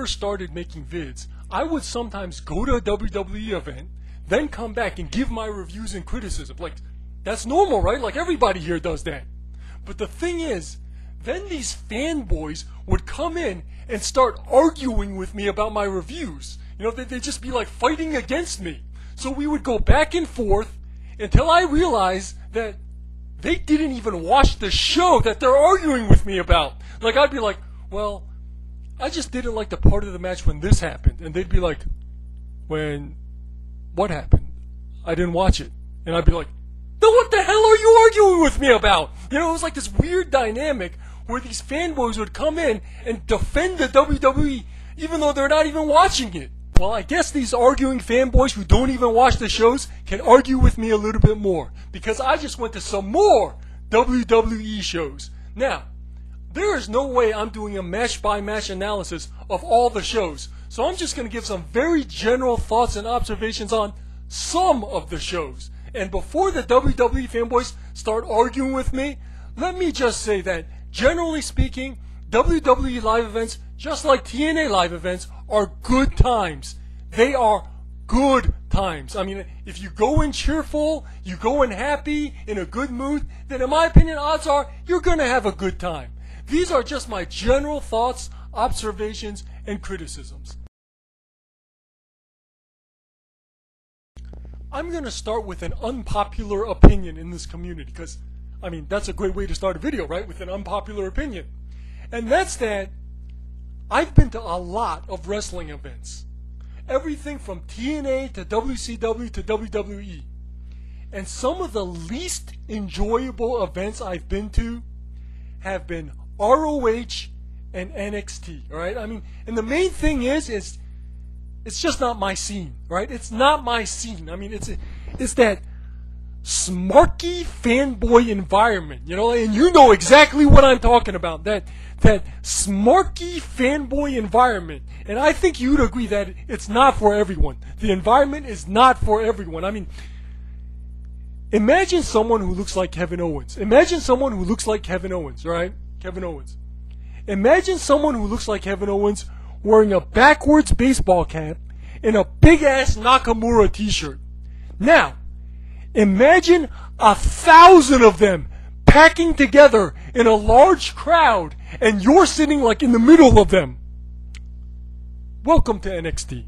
first started making vids, I would sometimes go to a WWE event, then come back and give my reviews and criticism. Like, that's normal, right? Like, everybody here does that. But the thing is, then these fanboys would come in and start arguing with me about my reviews. You know, they'd just be like fighting against me. So we would go back and forth until I realized that they didn't even watch the show that they're arguing with me about. Like, I'd be like, well, I just didn't like the part of the match when this happened. And they'd be like, what happened? I didn't watch it. And I'd be like, then what the hell are you arguing with me about? You know, it was like this weird dynamic where these fanboys would come in and defend the WWE even though they're not even watching it. Well, I guess these arguing fanboys who don't even watch the shows can argue with me a little bit more, because I just went to some more WWE shows. Now, there is no way I'm doing a match-by-match analysis of all the shows, so I'm just going to give some very general thoughts and observations on some of the shows. And before the WWE fanboys start arguing with me, let me just say that, generally speaking, WWE live events, just like TNA live events, are good times. They are good times. I mean, if you go in cheerful, you go in happy, in a good mood, then in my opinion, odds are you're going to have a good time. These are just my general thoughts, observations, and criticisms. I'm going to start with an unpopular opinion in this community, because, I mean, that's a great way to start a video, right? With an unpopular opinion. And that's that I've been to a lot of wrestling events. Everything from TNA to WCW to WWE. And some of the least enjoyable events I've been to have been ROH and NXT, alright? I mean, and the main thing is it's just not my scene, right? It's not my scene. I mean, it's that smarky fanboy environment, you know, and you know exactly what I'm talking about. That smarky fanboy environment. And I think you'd agree that it's not for everyone. The environment is not for everyone. I mean, imagine someone who looks like Kevin Owens. Imagine someone who looks like Kevin Owens, right? Kevin Owens. Imagine someone who looks like Kevin Owens wearing a backwards baseball cap and a big-ass Nakamura t-shirt. Now, imagine 1,000 of them packing together in a large crowd, and you're sitting like in the middle of them. Welcome to NXT.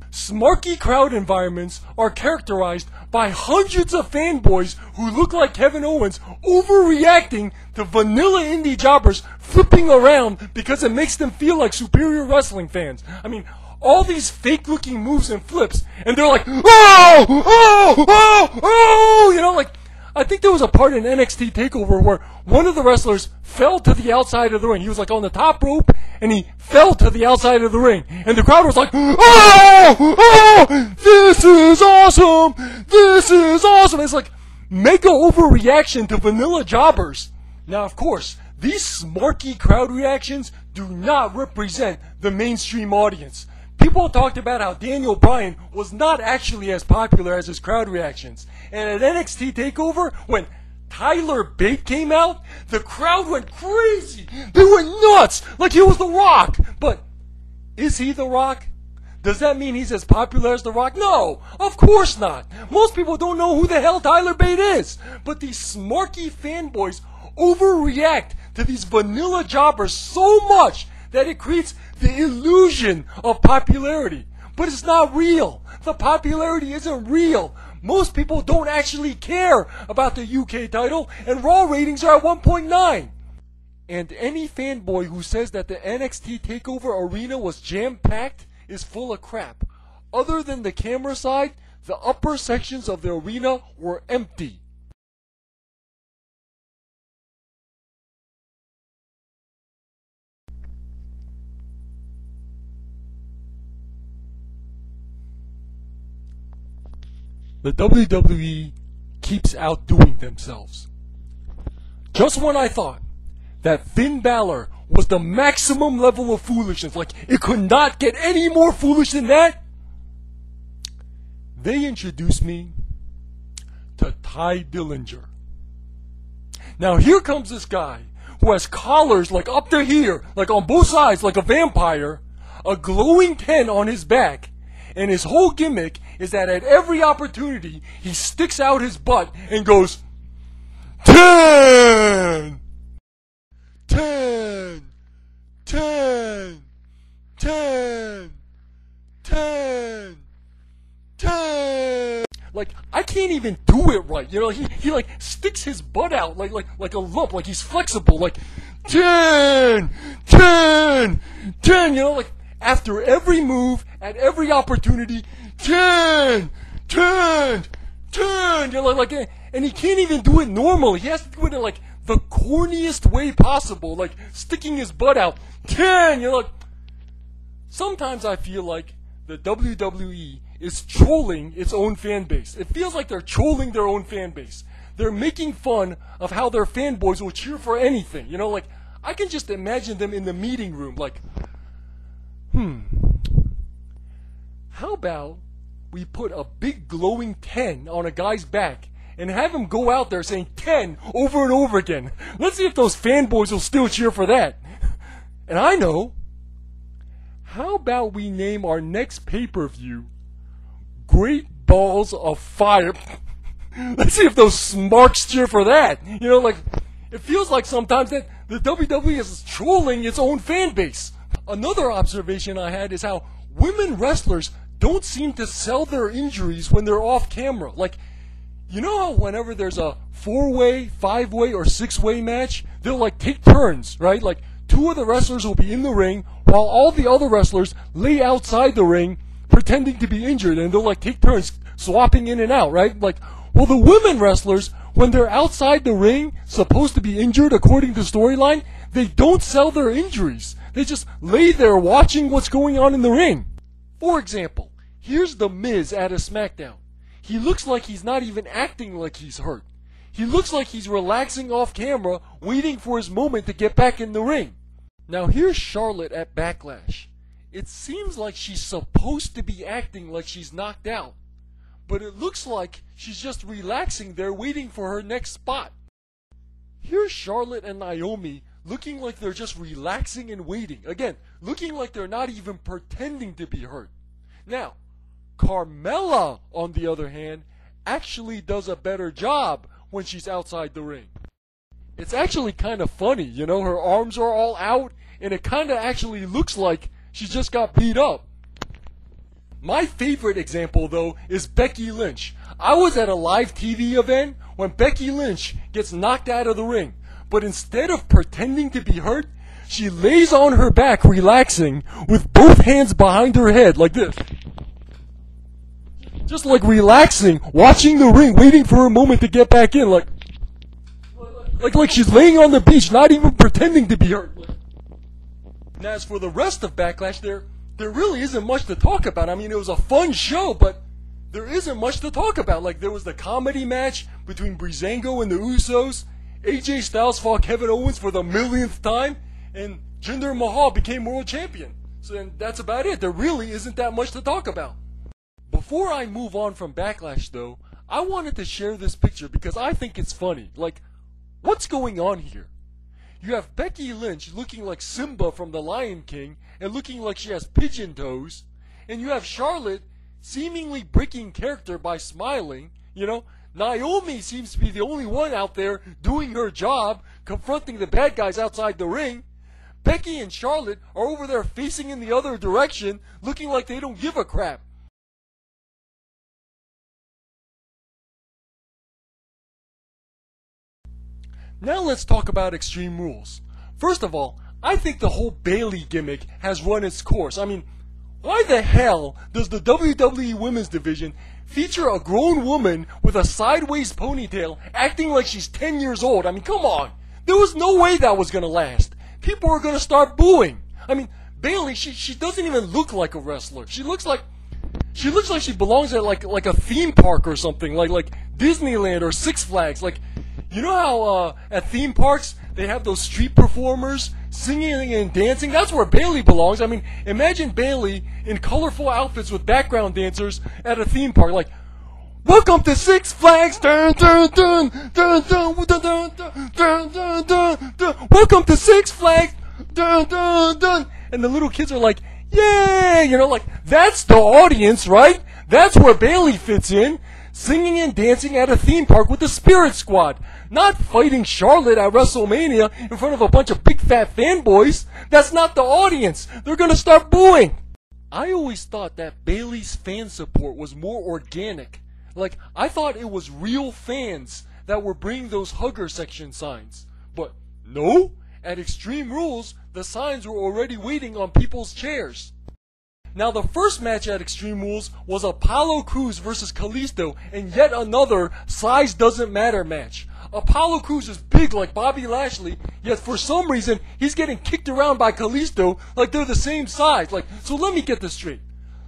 Smarky crowd environments are characterized by hundreds of fanboys who look like Kevin Owens overreacting to vanilla indie jobbers flipping around because it makes them feel like superior wrestling fans. I mean, all these fake-looking moves and flips, and they're like, oh, oh, oh, oh, you know, like, I think there was a part in NXT Takeover where one of the wrestlers fell to the outside of the ring. He was like on the top rope, and he fell to the outside of the ring. And the crowd was like, oh, oh, this is awesome, this is awesome. It's like mega overreaction to vanilla jobbers. Now, of course, these smarky crowd reactions do not represent the mainstream audience. People talked about how Daniel Bryan was not actually as popular as his crowd reactions. And at NXT TakeOver, when Tyler Bate came out, the crowd went crazy. They went nuts, like he was The Rock. But is he The Rock? Does that mean he's as popular as The Rock? No, of course not. Most people don't know who the hell Tyler Bate is. But these smarky fanboys overreact to these vanilla jobbers so much that it creates the illusion of popularity. But it's not real. The popularity isn't real. Most people don't actually care about the UK title, and Raw ratings are at 1.9. And any fanboy who says that the NXT TakeOver arena was jam-packed is full of crap. Other than the camera side, the upper sections of the arena were empty. The WWE keeps outdoing themselves. Just when I thought that Finn Balor was the maximum level of foolishness, like it could not get any more foolish than that, they introduced me to Ty Dillinger. Now here comes this guy who has collars like up to here, like on both sides, like a vampire, a glowing 10 on his back, and his whole gimmick is that at every opportunity, he sticks out his butt and goes, 10! 10! 10! 10! 10! 10! Like, I can't even do it right, you know, he like sticks his butt out like a lump, like he's flexible, like 10, 10, 10, you know, like after every move, at every opportunity, 10, 10, 10, you know, like, and he can't even do it normally. He has to do it in like the corniest way possible, like sticking his butt out, 10, you know, like, sometimes I feel like the WWE is trolling its own fan base. It feels like they're trolling their own fan base. They're making fun of how their fanboys will cheer for anything. You know, like, I can just imagine them in the meeting room, like, how about we put a big glowing 10 on a guy's back and have him go out there saying 10 over and over again. Let's see if those fanboys will still cheer for that. And I know. How about we name our next pay-per-view Great Balls of Fire? Let's see if those smarks cheer for that. You know, like, it feels like sometimes that the WWE is trolling its own fan base. Another observation I had is how women wrestlers don't seem to sell their injuries when they're off camera. Like, you know how whenever there's a 4-way, 5-way, or 6-way match, they'll like take turns, right? Like, 2 of the wrestlers will be in the ring while all the other wrestlers lay outside the ring pretending to be injured, and they'll like take turns swapping in and out, right? Like, well, the women wrestlers, when they're outside the ring, supposed to be injured according to storyline, they don't sell their injuries. They just lay there watching what's going on in the ring. For example, here's The Miz at a SmackDown. He looks like he's not even acting like he's hurt. He looks like he's relaxing off camera, waiting for his moment to get back in the ring. Now here's Charlotte at Backlash. It seems like she's supposed to be acting like she's knocked out, but it looks like she's just relaxing there waiting for her next spot. Here's Charlotte and Naomi looking like they're just relaxing and waiting. Again, looking like they're not even pretending to be hurt. Now, Carmella, on the other hand, actually does a better job when she's outside the ring. It's actually kind of funny, you know, her arms are all out, and it kind of actually looks like she just got beat up. My favorite example, though, is Becky Lynch. I was at a live TV event when Becky Lynch gets knocked out of the ring, but instead of pretending to be hurt, she lays on her back relaxing with both hands behind her head like this. Just like relaxing, watching the ring, waiting for her moment to get back in, like she's laying on the beach, not even pretending to be hurt. And as for the rest of Backlash, there really isn't much to talk about. I mean, it was a fun show, but there isn't much to talk about. Like, there was the comedy match between Breezango and the Usos. AJ Styles fought Kevin Owens for the millionth time, and Jinder Mahal became world champion. So then that's about it. There really isn't that much to talk about. Before I move on from Backlash, though, I wanted to share this picture because I think it's funny. Like, what's going on here? You have Becky Lynch looking like Simba from The Lion King and looking like she has pigeon toes. And you have Charlotte seemingly breaking character by smiling. You know, Naomi seems to be the only one out there doing her job, confronting the bad guys outside the ring. Becky and Charlotte are over there facing in the other direction, looking like they don't give a crap. Now let's talk about Extreme Rules. First of all, I think the whole Bayley gimmick has run its course. I mean, why the hell does the WWE Women's Division feature a grown woman with a sideways ponytail acting like she's 10 years old? I mean, come on. There was no way that was going to last. People are going to start booing. I mean, Bayley, she doesn't even look like a wrestler. She looks like she belongs at like a theme park or something, like Disneyland or Six Flags. Like, you know how at theme parks they have those street performers singing and dancing? That's where Bayley belongs. I mean, imagine Bayley in colorful outfits with background dancers at a theme park. Like, welcome to Six Flags. Dun, dun, dun, dun, dun, dun, dun, dun, dun, dun, dun, dun. Welcome to Six Flags. Dun, dun, dun. And the little kids are like, yay, you know, like, that's the audience, right? That's where Bayley fits in, singing and dancing at a theme park with the Spirit Squad, not fighting Charlotte at WrestleMania in front of a bunch of big fat fanboys. That's not the audience. They're gonna start booing. I always thought that Bayley's fan support was more organic. Like, I thought it was real fans that were bringing those hugger section signs. But no, at Extreme Rules, the signs were already waiting on people's chairs. Now, the first match at Extreme Rules was Apollo Crews versus Kalisto in yet another size doesn't matter match. Apollo Crews is big like Bobby Lashley, yet for some reason he's getting kicked around by Kalisto like they're the same size. Like, so let me get this straight.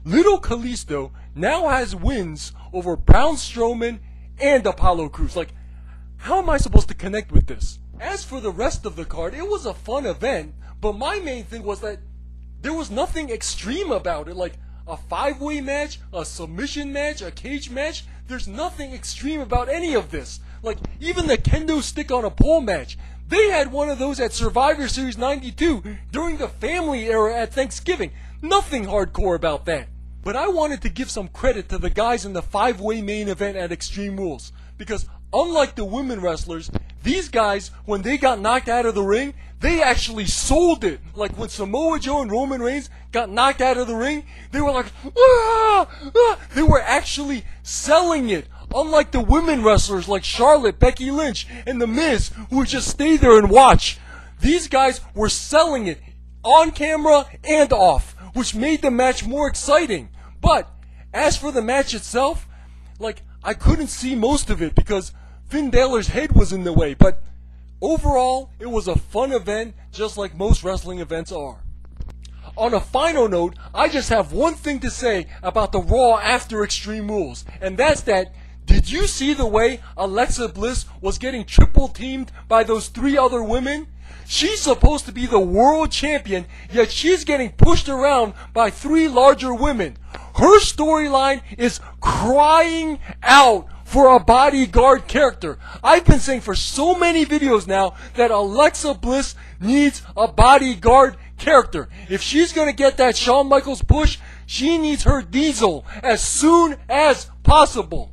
Little Kalisto now has wins over Braun Strowman and Apollo Crews. Like, how am I supposed to connect with this? As for the rest of the card, it was a fun event, but my main thing was that there was nothing extreme about it. Like a 5-way match, a submission match, a cage match. There's nothing extreme about any of this. Like, even the kendo stick on a pole match. They had one of those at Survivor Series 92 during the family era at Thanksgiving. Nothing hardcore about that. But I wanted to give some credit to the guys in the 5-way main event at Extreme Rules. Because unlike the women wrestlers, these guys, when they got knocked out of the ring, they actually sold it. Like when Samoa Joe and Roman Reigns got knocked out of the ring, they were like, ah, ah. They were actually selling it. Unlike the women wrestlers like Charlotte, Becky Lynch, and The Miz, who would just stay there and watch. These guys were selling it on camera and off, which made the match more exciting. But as for the match itself, like, I couldn't see most of it because Finn Balor's head was in the way. But overall, it was a fun event, just like most wrestling events are. On a final note, I just have one thing to say about the Raw after Extreme Rules, and that's that, did you see the way Alexa Bliss was getting triple teamed by those 3 other women? She's supposed to be the world champion, yet she's getting pushed around by 3 larger women. Her storyline is crying out for a bodyguard character. I've been saying for so many videos now that Alexa Bliss needs a bodyguard character. If she's going to get that Shawn Michaels push, she needs her Diesel as soon as possible.